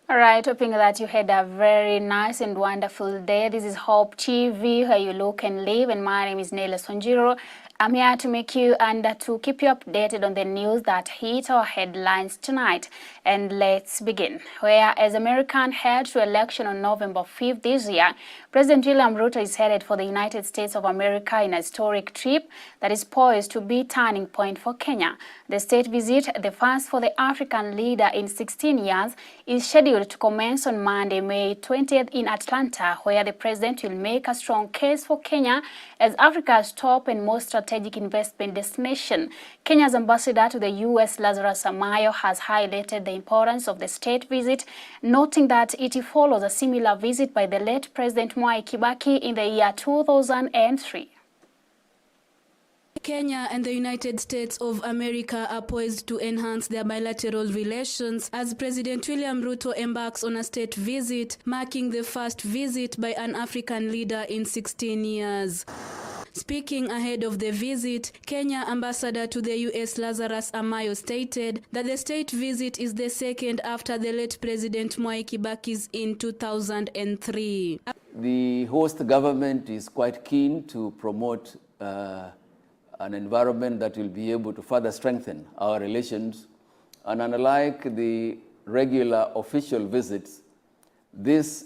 All right, hoping that you had a very nice and wonderful day. This is Hope TV, where you look and live, and my name is Nelius Wanjiru. I'm here to make you and to keep you updated on the news that hit our headlines tonight. And let's begin. Where as America heads to election on November 5th this year, President William Ruto is headed for the United States of America in a historic trip that is poised to be a turning point for Kenya. The state visit, the first for the African leader in 16 years, is scheduled to commence on Monday, May 20th in Atlanta, where the president will make a strong case for Kenya as Africa's top and most strategic investment destination. Kenya's ambassador to the U.S., Lazarus Amayo, has highlighted the importance of the state visit, noting that it follows a similar visit by the late President Mwai Kibaki in the year 2003. Kenya and the United States of America are poised to enhance their bilateral relations as President William Ruto embarks on a state visit, marking the first visit by an African leader in 16 years. Speaking ahead of the visit, Kenya ambassador to the U.S. Lazarus Amayo stated that the state visit is the second after the late President Mwai Kibaki's in 2003. The host government is quite keen to promote an environment that will be able to further strengthen our relations. And unlike the regular official visits, this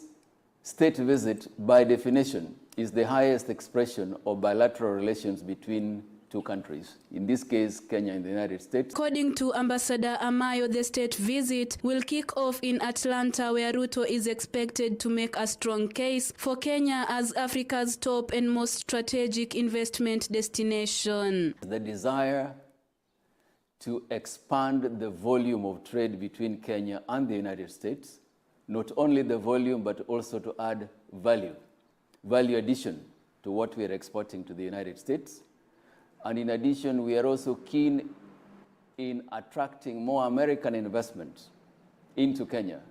state visit, by definition, is the highest expression of bilateral relations between two countries, in this case, Kenya and the United States. According to Ambassador Amayo, the state visit will kick off in Atlanta, where Ruto is expected to make a strong case for Kenya as Africa's top and most strategic investment destination. The desire to expand the volume of trade between Kenya and the United States, not only the volume, but also to add value addition to what we are exporting to the United States. And in addition, we are also keen in attracting more American investment into Kenya.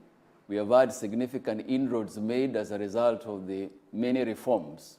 We have had significant inroads made as a result of the many reforms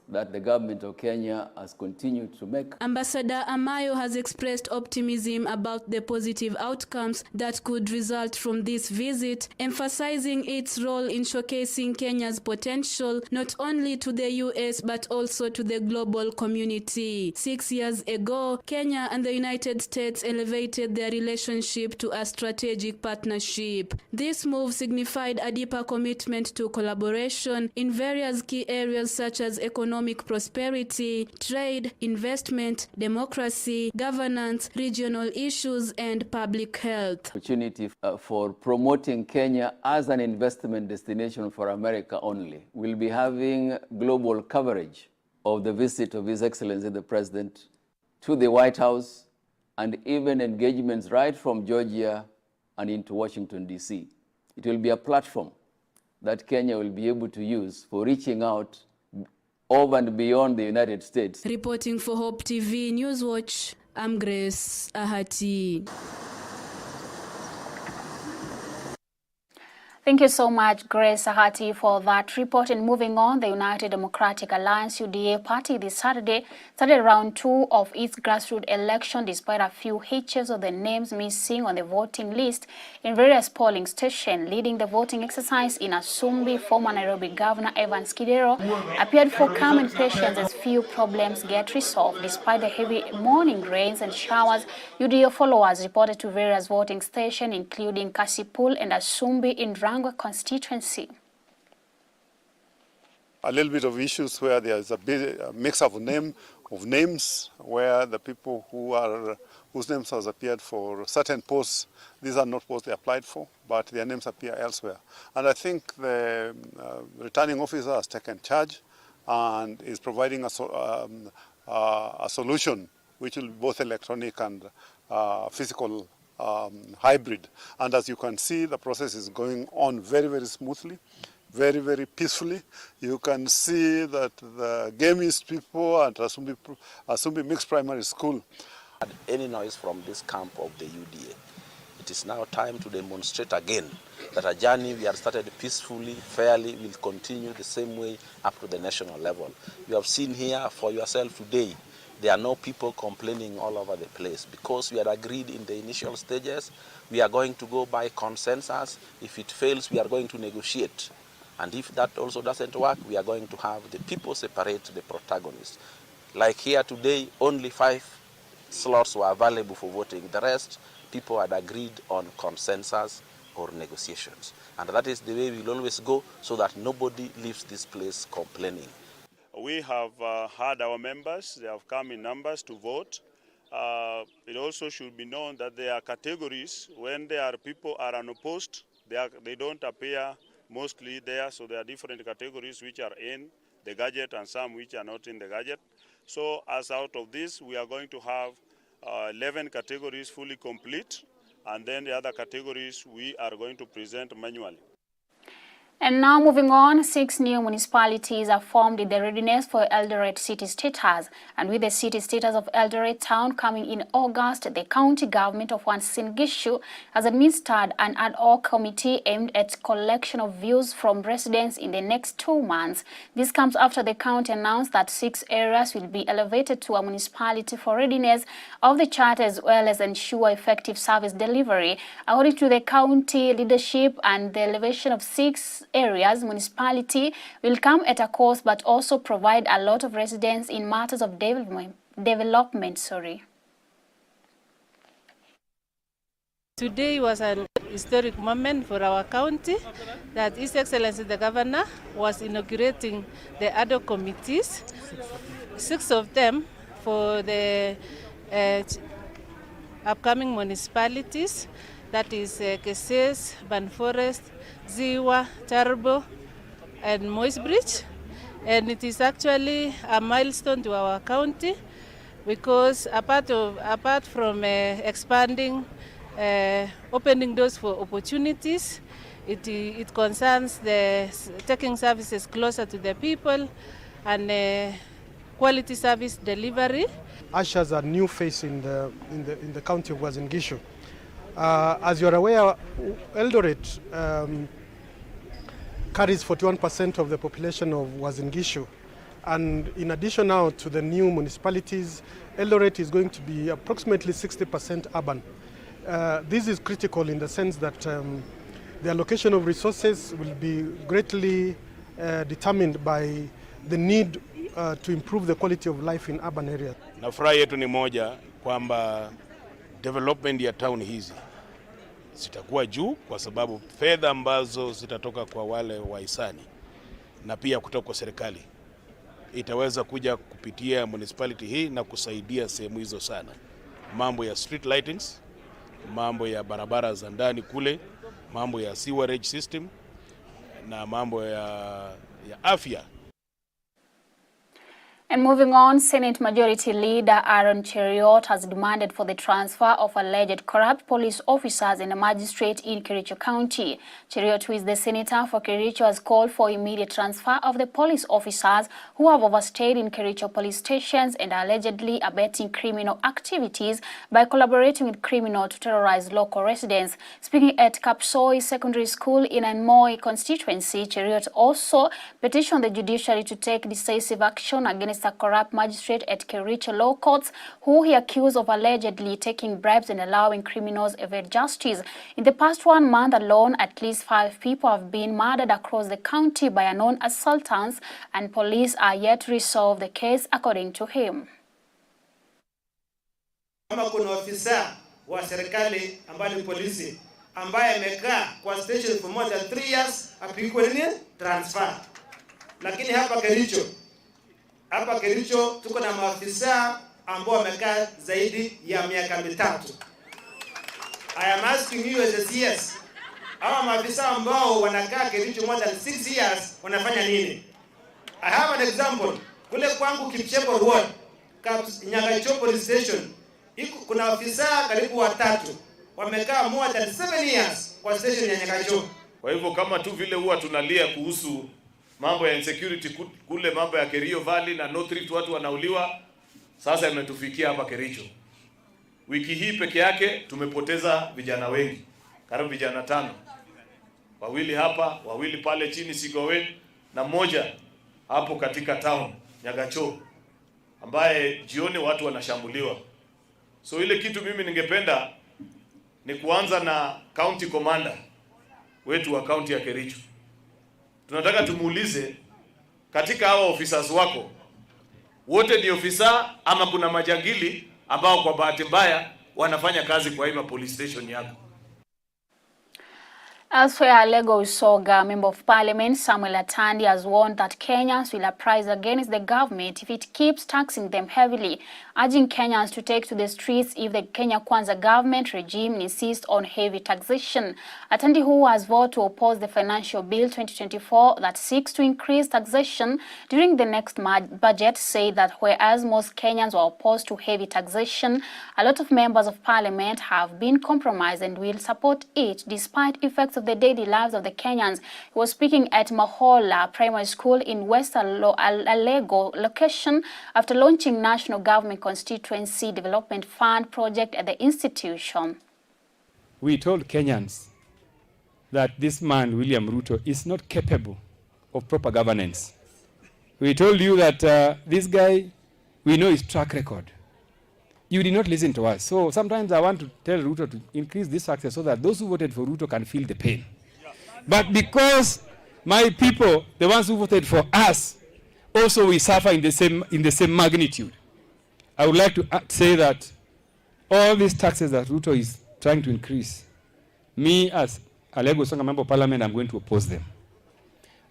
that the government of Kenya has continued to make. Ambassador Amayo has expressed optimism about the positive outcomes that could result from this visit, emphasizing its role in showcasing Kenya's potential not only to the U.S. but also to the global community. 6 years ago, Kenya and the United States elevated their relationship to a strategic partnership. This move signified a deeper commitment to collaboration in various key areas such as economic prosperity, trade, investment, democracy, governance, regional issues, and public health. Opportunity for promoting Kenya as an investment destination for America only. We'll be having global coverage of the visit of His Excellency the President to the White House, and even engagements right from Georgia and into Washington, D.C. It will be a platform that Kenya will be able to use for reaching out over and beyond the United States. Reporting for Hope TV Newswatch, I'm Grace Ahati. Thank you so much, Grace Ahati, for that report. And moving on, the United Democratic Alliance UDA party this Saturday started round 2 of its grassroots election despite a few hitches of the names missing on the voting list in various polling stations. Leading the voting exercise in Asumbi, former Nairobi Governor Evans Kidero appeared for calm and patience as few problems get resolved. Despite the heavy morning rains and showers, UDA followers reported to various voting stations, including Kasipul and Asumbi in constituency. A little bit of issues where there is a mix of names where the people whose names has appeared for certain posts, these are not posts they applied for, but their names appear elsewhere. And I think the returning officer has taken charge and is providing a solution which will be both electronic and physical hybrid. And as you can see, the process is going on very, very smoothly, very, very peacefully. You can see that the Gamist people at Asumbi Mixed Primary School. Any noise from this camp of the UDA, it is now time to demonstrate again that a journey we have started peacefully, fairly, will continue the same way up to the national level. You have seen here for yourself today there are no people complaining all over the place, because we had agreed in the initial stages, we are going to go by consensus. If it fails, we are going to negotiate. And if that also doesn't work, we are going to have the people separate the protagonists. Like here today, only 5 slots were available for voting. The rest, people had agreed on consensus or negotiations. And that is the way we'll always go, so that nobody leaves this place complaining. We have had our members, they have come in numbers to vote. It also should be known that there are categories. When there are people are unopposed, they don't appear mostly there, so there are different categories which are in the gadget and some which are not in the gadget. So as out of this, we are going to have 11 categories fully complete, and then the other categories we are going to present manually. And now moving on, 6 new municipalities are formed in the readiness for Eldoret city status. And with the city status of Eldoret town coming in August, the county government of Uasin Gishu has administered an ad hoc committee aimed at collection of views from residents in the next 2 months. This comes after the county announced that 6 areas will be elevated to a municipality for readiness of the charter, as well as ensure effective service delivery. According to the county leadership, and the elevation of 6 areas municipality will come at a cost, but also provide a lot of residents in matters of development. Today was an historic moment for our county, that His Excellency the Governor was inaugurating the ad hoc committees, 6 of them for the upcoming municipalities, that is Keses, Banforest, Ziwa, Tarbo, and Moisbridge. And it is actually a milestone to our county, because apart from expanding, opening doors for opportunities, it concerns the taking services closer to the people and quality service delivery. Ushers a new face in the county of Uasin Gishu. As you are aware, Eldoret carries 41% of the population of Uasin Gishu, and in addition now to the new municipalities, Eldoret is going to be approximately 60% urban. This is critical in the sense that the allocation of resources will be greatly determined by the need to improve the quality of life in urban areas. Na furaha yetu ni moja, kwamba development ya town hizi zitakuwa juu, kwa sababu fedha ambazo zitatoka kwa wale wahisani na pia kutoka kwa serikali itaweza kuja kupitia municipality hii na kusaidia sehemu hizo sana. Mambo ya street lightings, mambo ya barabara za ndani kule, mambo ya sewerage system na mambo ya afya. And moving on, Senate Majority Leader Aaron Cheriot has demanded for the transfer of alleged corrupt police officers and a magistrate in Kericho County. Cheriot, who is the senator for Kericho, has called for immediate transfer of the police officers who have overstayed in Kericho police stations and are allegedly abetting criminal activities by collaborating with criminals to terrorize local residents. Speaking at Kapsoi Secondary School in Anmoy constituency, Cheriot also petitioned the judiciary to take decisive action against a corrupt magistrate at Kericho Law Courts, who he accused of allegedly taking bribes and allowing criminals evade justice. In the past 1 month alone, at least 5 people have been murdered across the county by unknown assailants, and police are yet to resolve the case, according to him. Kama kuna ofisa wa serikali ambaye ni polisi ambaye amekaa kwa station for more than 3 years, apigwe nini transfer. Lakini hapa Kericho tuko na maafisa ambao wamekaa zaidi ya miaka 3. I am asking you as a CS, hawa maafisa ambao wanakaa Kericho more than 6 years wanafanya nini? I have an example. Kule kwangu Kipcheko Road, Nyagacho Police Station, kuna afisa karibu 3 wamekaa more than 7 years kwa station ya Nyagacho. Kwa hivyo kama tu vile huwa tunalia kuhusu mambo ya insecurity kule, mambo ya Kerio Valley na North Rift, watu wanauliwa, sasa imetufikia hapa Kericho. Wiki hii peke yake tumepoteza vijana wengi, karibu vijana 5. 2 hapa, 2 pale chini Sigowen, na 1 hapo katika town Nyagacho. ambaye jioni watu wanashambuliwa. So ile kitu mimi ningependa ni kuanza na county commander wetu wa county ya Kericho. Tunataka tumuulize, katika hawa officers wako wote ni ofisa ama kuna majangili ambao kwa bahati mbaya wanafanya kazi kwa hii police station yako? Elsewhere, Lego Usoga, Member of Parliament Samuel Atandi, has warned that Kenyans will uprise against the government if it keeps taxing them heavily, urging Kenyans to take to the streets if the Kenya Kwanza government regime insists on heavy taxation. Atandi, who has voted to oppose the Financial Bill 2024 that seeks to increase taxation during the next budget, said that whereas most Kenyans were opposed to heavy taxation, a lot of members of Parliament have been compromised and will support it despite effects of the daily lives of the Kenyans. He was speaking at Mahola Primary School in West Alego location after launching National Government Constituency Development Fund project at the institution. We told Kenyans that this man, William Ruto, is not capable of proper governance. We told you that this guy, we know his track record. You did not listen to us. So sometimes I want to tell Ruto to increase this taxes so that those who voted for Ruto can feel the pain. But because my people, the ones who voted for us, also we suffer in the same magnitude, I would like to say that all these taxes that Ruto is trying to increase, me as a Lego Songa member of parliament, I'm going to oppose them.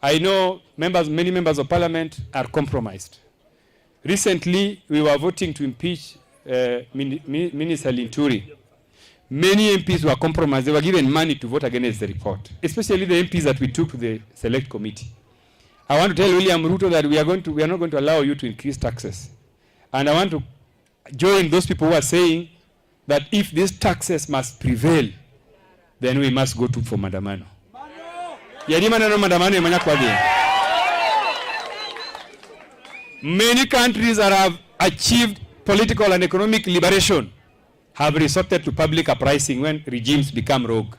I know many members of parliament are compromised. Recently, we were voting to impeach Minister Linturi. Many MPs were compromised. They were given money to vote against the report, especially the MPs that we took to the select committee. I want to tell William Ruto that we are not going to allow you to increase taxes. And I want to join those people who are saying that if these taxes must prevail, then we must go to for Mandamano. Many countries that have achieved political and economic liberation have resorted to public uprising when regimes become rogue.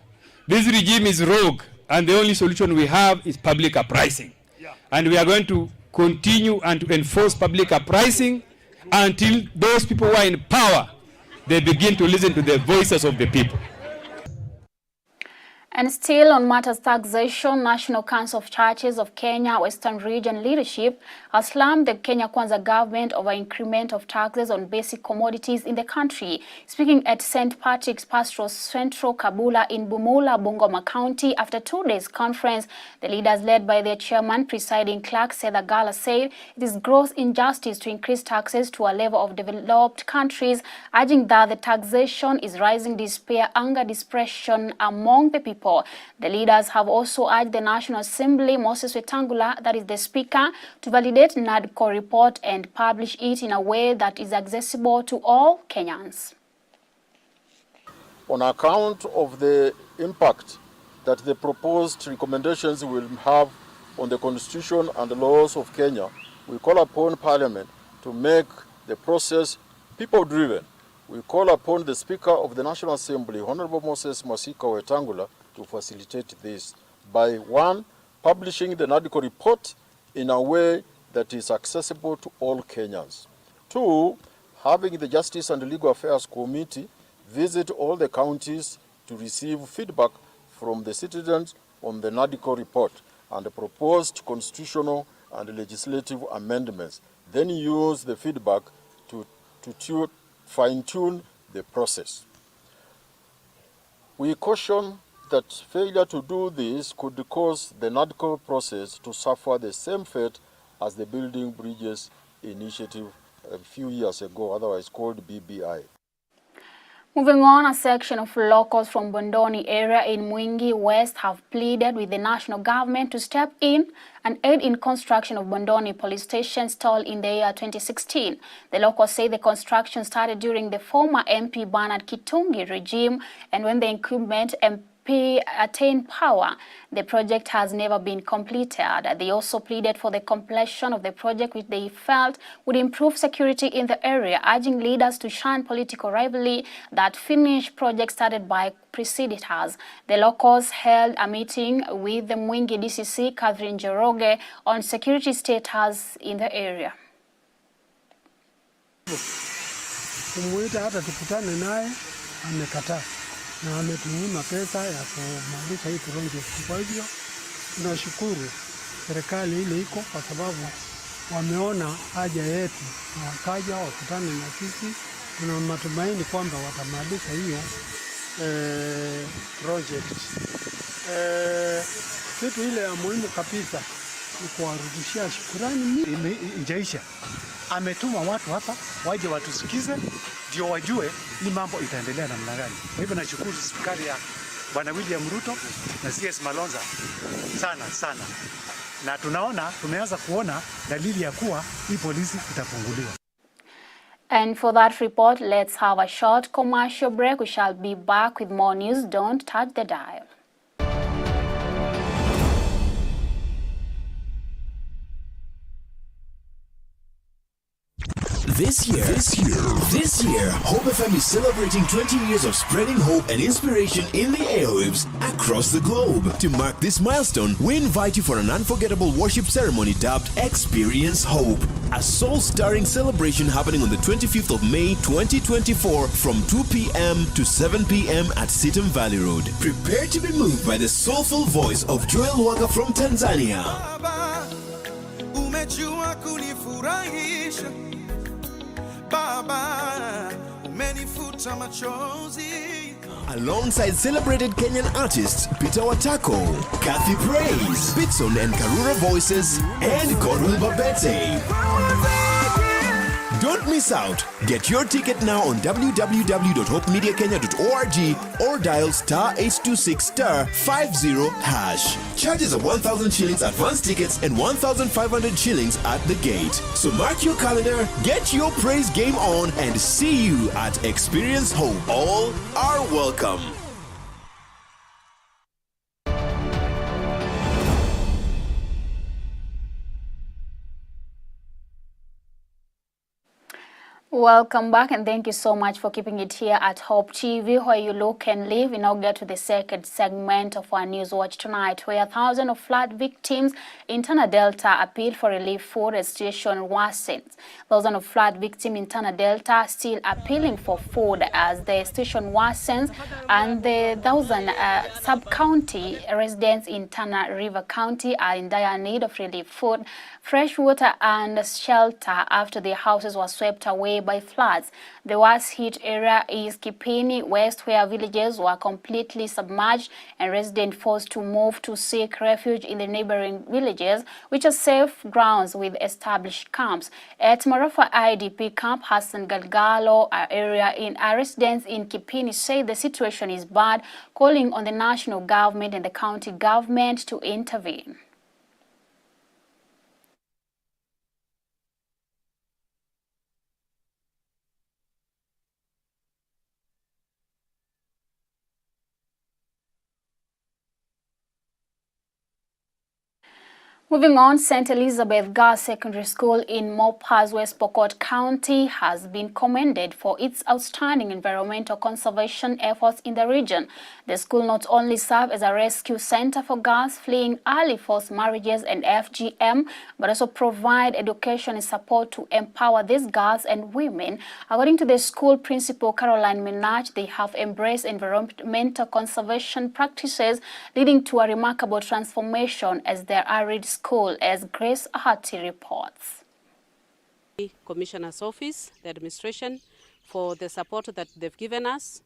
This regime is rogue, and the only solution we have is public uprising. Yeah. And we are going to continue and to enforce public uprising until those people who are in power, they begin to listen to the voices of the people. And still on matters taxation, National Council of Churches of Kenya Western Region leadership has slammed the Kenya Kwanza government over increment of taxes on basic commodities in the country. Speaking at St. Patrick's Pastoral Central Kabula in Bumula, Bungoma County, after 2 days conference, the leaders led by their chairman, presiding clerk Setha Gala, said it is gross injustice to increase taxes to a level of developed countries, urging that the taxation is raising despair, anger, depression among the people. The leaders have also urged the National Assembly, Moses Wetangula, that is the Speaker, to validate NADCO report and publish it in a way that is accessible to all Kenyans. On account of the impact that the proposed recommendations will have on the Constitution and the laws of Kenya, we call upon Parliament to make the process people-driven. We call upon the Speaker of the National Assembly, Honorable Moses Masika Wetangula, to facilitate this by 1, publishing the NADCO report in a way that is accessible to all Kenyans. 2, having the Justice and Legal Affairs Committee visit all the counties to receive feedback from the citizens on the NADCO report and the proposed constitutional and legislative amendments. Then use the feedback to fine-tune the process. We caution that failure to do this could cause the NADCO process to suffer the same fate as the Building Bridges initiative a few years ago, otherwise called BBI. Moving on, a section of locals from Bondoni area in Mwingi West have pleaded with the national government to step in and aid in construction of Bondoni police station stalled in the year 2016. The locals say the construction started during the former MP Bernard Kitungi regime, and when the incumbent MP attained power, the project has never been completed. They also pleaded for the completion of the project, which they felt would improve security in the area, urging leaders to shun political rivalry that finished projects started by predecessors. The locals held a meeting with the Mwingi DCC, Catherine Njoroge, on security status in the area. Kumuita hata tukutane naye amekataa na ametunyima pesa ya kumaliza hii project. Kwa hivyo tunashukuru serikali ile iko kwa sababu wameona haja yetu na wakaja wakutane na sisi. Tuna matumaini kwamba watamaliza hiyo project. Kitu ile ya muhimu kabisa ni kuwarudishia shukrani. Injaisha ametuma watu hapa waje watusikize ndio wajue ni mambo itaendelea namna gani. Kwa hivyo nashukuru serikali ya Bwana William Ruto na CS Malonza sana, na tumeanza kuona dalili ya kuwa hii polisi itafunguliwa. And for that report, let's have a short commercial break. We shall be back with more news. Don't touch the dial. This year, Hope FM is celebrating 20 years of spreading hope and inspiration in the airwaves across the globe. To mark this milestone, we invite you for an unforgettable worship ceremony dubbed Experience Hope, a soul-stirring celebration happening on the 25th of May 2024 from 2 p.m. to 7 p.m. at Sitam Valley Road. Prepare to be moved by the soulful voice of Joel Waga from Tanzania. Alongside celebrated Kenyan artists Peter Watako, Kathy Praise, Bitson and Karura Voices, and Godwill Babete. Don't miss out. Get your ticket now on www.hopemediakenya.org or dial *826*50#. Charges are 1,000 shillings advance tickets and 1,500 shillings at the gate. So mark your calendar, get your praise game on, and see you at Experience Hope. All are welcome. Welcome back, and thank you so much for keeping it here at Hope TV, where you look and live. We now get to the second segment of our News Watch tonight, where thousands of flood victims in Tana Delta appeal for relief food as situation worsens. Thousands of flood victims in Tana Delta still appealing for food as the situation worsens, and the 1,000 sub-county residents in Tana River County are in dire need of relief food, fresh water and shelter after their houses were swept away by floods. The worst hit area is Kipini West, where villages were completely submerged and residents forced to move to seek refuge in the neighboring villages, which are safe grounds with established camps. At Marafa IDP camp, Hassan Galgalo area residents in Kipini say the situation is bad, calling on the national government and the county government to intervene. Moving on, St. Elizabeth Girls Secondary School in Mopas, West Pokot County has been commended for its outstanding environmental conservation efforts in the region. The school not only serves as a rescue center for girls fleeing early forced marriages and FGM, but also provide education and support to empower these girls and women. According to the school principal, Caroline Minaj, they have embraced environmental conservation practices, leading to a remarkable transformation as their arid school, as Grace Ahati reports. Commissioner's Office, the administration, for the support that they've given us,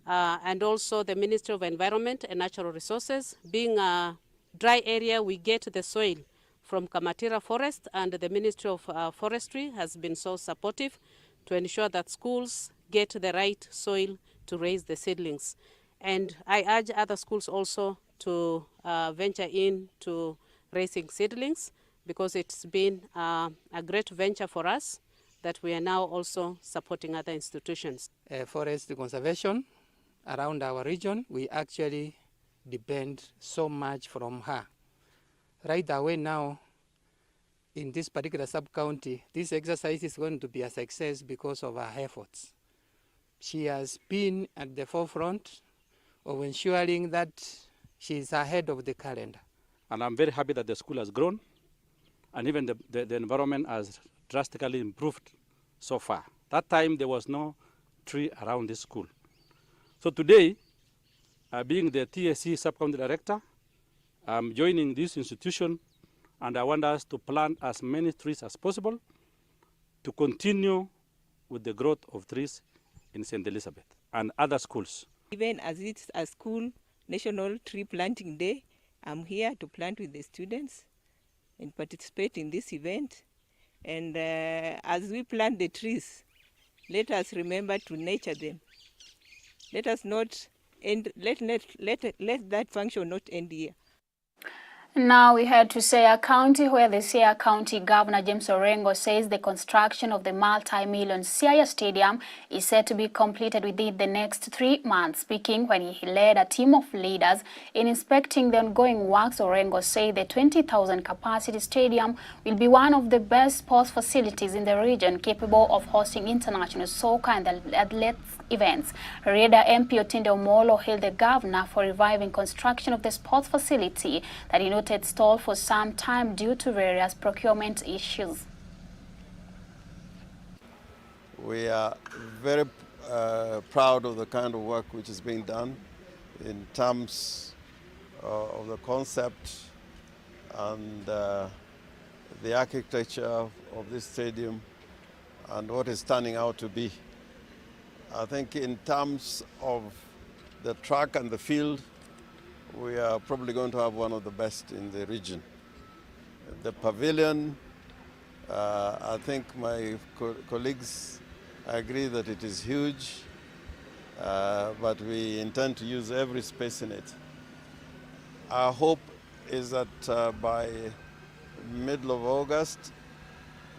and also the Ministry of Environment and Natural Resources. Being a dry area, we get the soil from Kamatira Forest, and the Ministry of Forestry has been so supportive to ensure that schools get the right soil to raise the seedlings. And I urge other schools also to venture into raising seedlings, because it's been a great venture for us that we are now also supporting other institutions. Forest conservation around our region, we actually depend so much from her. Right away now, in this particular sub-county, this exercise is going to be a success because of her efforts. She has been at the forefront of ensuring that she is ahead of the calendar. And I'm very happy that the school has grown, and even the environment has drastically improved so far. That time there was no tree around this school. So today, being the TSC Sub-County Director, I'm joining this institution, and I want us to plant as many trees as possible to continue with the growth of trees in St. Elizabeth and other schools. Even as it's a school National Tree Planting Day, I'm here to plant with the students and participate in this event. And as we plant the trees, let us remember to nurture them. Let us not end, let that function not end here. Now we head to Siaya County, where the Siaya County Governor James Orengo says the construction of the multi-million Siaya Stadium is set to be completed within the next 3 months. Speaking when he led a team of leaders in inspecting the ongoing works, Orengo said the 20,000 capacity stadium will be one of the best sports facilities in the region, capable of hosting international soccer and athletics events. Rieda MP Otinde Omolo hailed the governor for reviving construction of the sports facility that he noted stalled for some time due to various procurement issues. We are very proud of the kind of work which is being done in terms of the concept and the architecture of this stadium and what it's turning out to be. I think in terms of the track and the field, we are probably going to have one of the best in the region. The pavilion, I think my colleagues agree that it is huge, but we intend to use every space in it. Our hope is that by middle of August,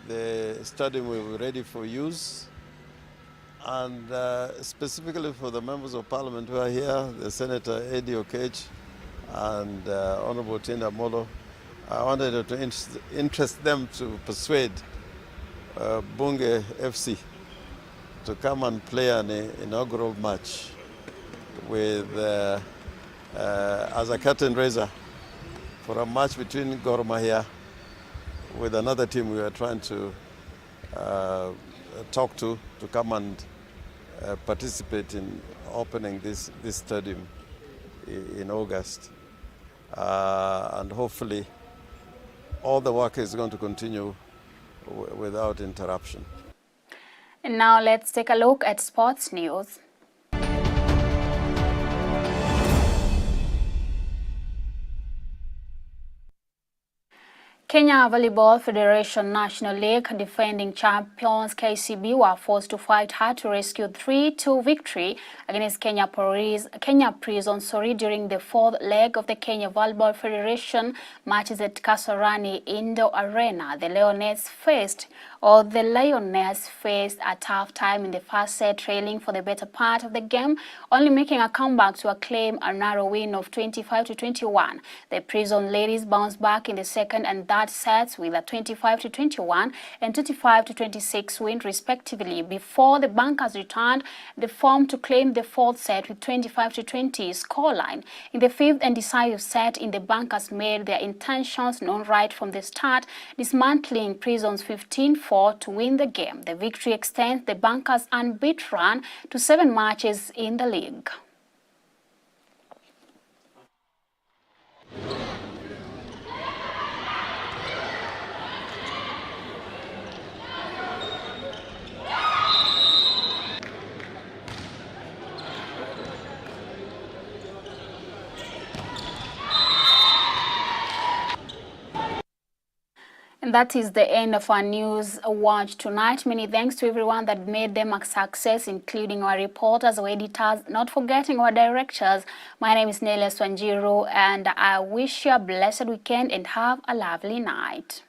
the stadium will be ready for use. And specifically for the members of parliament who are here, the Senator Eddie Okech and Honorable Tinda Molo, I wanted to interest them to persuade Bunge FC to come and play an inaugural match with, as a curtain raiser for a match between Gor Mahia with another team we were trying to talk to come and participate in opening this stadium in August. And hopefully all the work is going to continue without interruption. And now let's take a look at sports news. Kenya Volleyball Federation National League defending champions KCB were forced to fight hard to rescue 3-2 victory against Kenya Prison during the fourth leg of the Kenya Volleyball Federation matches at Kasarani Indoor Arena. The Lioness faced a tough time in the first set, trailing for the better part of the game, only making a comeback to acclaim a narrow win of 25-21. The Prison ladies bounced back in the second and third sets with a 25-21 and 25-26 win respectively, before the Bankers returned the form to claim the fourth set with 25-20 scoreline. In the fifth and decisive set, the Bankers made their intentions known right from the start, dismantling Prison's 15-4 to win the game. The victory extends the Bankers' unbeaten run to 7 matches in the league. And that is the end of our news watch tonight. Many thanks to everyone that made them a success, including our reporters, our editors, not forgetting our directors. My name is Nelius Wanjiru, and I wish you a blessed weekend and have a lovely night.